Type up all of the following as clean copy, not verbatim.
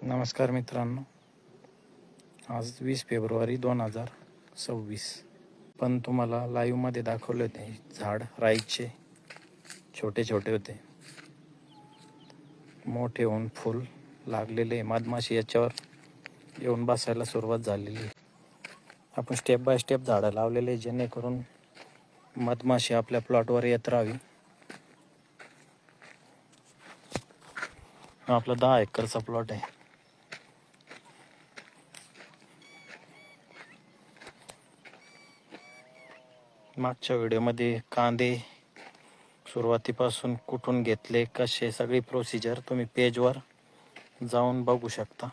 नमस्कार मित्रांनो, आज 20 फेब्रुवारी 2026. पण तुम्हाला लाईव्हमध्ये दाखवले होते झाड राईचे छोटे छोटे होते, मोठे होऊन फुल लागलेले मधमाशी याच्यावर येऊन बसायला सुरुवात झालेली. आपण स्टेप बाय स्टेप झाडं लावलेले जेणेकरून मधमाशी आपल्या प्लॉटवर येत राहावी. आपला 10 एकरचा प्लॉट आहे. मागच्या व्हिडिओमध्ये कांदे सुरुवातीपासून कुठून घेतले, कसे, सगळी प्रोसिजर तुम्ही पेजवर जाऊन बघू शकता.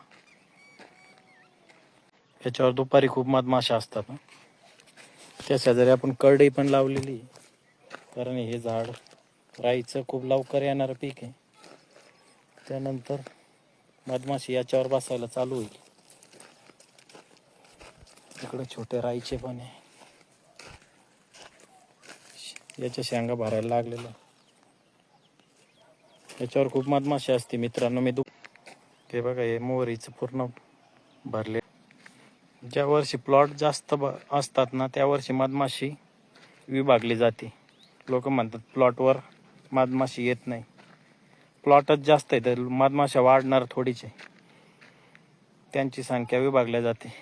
याच्यावर दुपारी खूप मधमाशा असतात. त्या शेजारी आपण करडई पण लावलेली, कारण हे झाड राईचं खूप लवकर येणारं पीक आहे. त्यानंतर मधमाशी याच्यावर बसायला चालू होईल. इकडे छोटे राईचे पण आहे, याच्या शेंगा भरायला लागलेल्या. याच्यावर खूप मधमाशी असते मित्रांनो. हे बघा, हे मोहरीचं पूर्ण भरले. ज्या वर्षी प्लॉट जास्त असतात ना, त्या वर्षी मधमाशी विभागली जाते. लोक म्हणतात प्लॉटवर मधमाशी येत नाही. प्लॉटच जास्त आहे तर मधमाशा वाढणार थोडीचे, त्यांची संख्या विभागल्या जाते.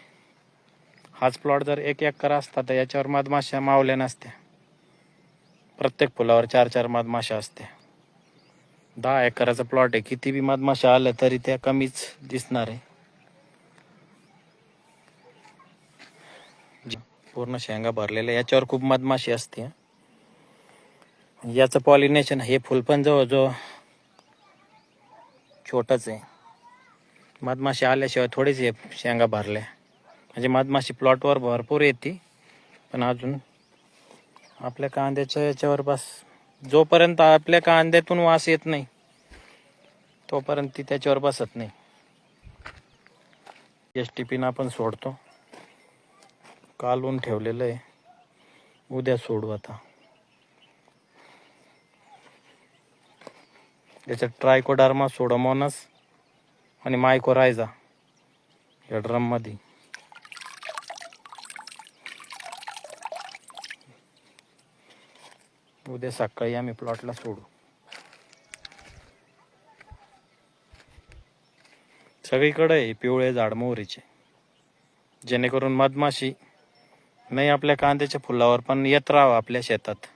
हाच प्लॉट जर 1 एकर असता तर याच्यावर मधमाशा मावल्या नसत्या. प्रत्येक फुलावर 4-4 मधमाशा असत्या. 10 एकराचा प्लॉट आहे, किती बी मधमाशा आल्या तरी त्या कमीच दिसणार आहे. पूर्ण शेंगा भरलेल्या, याच्यावर खूप मधमाशी असते. याचं पॉलिनेशन, हे फुल पण जवळजवळ छोटंच आहे. मधमाशी आल्याशिवाय थोडीच हे शेंगा भरल्या. म्हणजे मधमाशी प्लॉटवर भरपूर येते, पण अजून आपल्या कांद्याच्या याच्यावर बस, जोपर्यंत आपल्या कांद्यातून वास येत नाही तोपर्यंत ती त्याच्यावर बसत नाही. STP आपण सोडतो, कालवून ठेवलेलं आहे, उद्या सोडू. आता याच्यात ट्रायकोडर्मा, सोडोमोनास आणि मायकोरायझा या ड्रम मध्ये. उद्या सकाळी आम्ही प्लॉटला सोडू. सगळीकडे आहे पिवळे झाड मोहरीचे, जेणेकरून मधमाशी नाही आपल्या कांद्याच्या फुलावर पण येत राहावं आपल्या शेतात.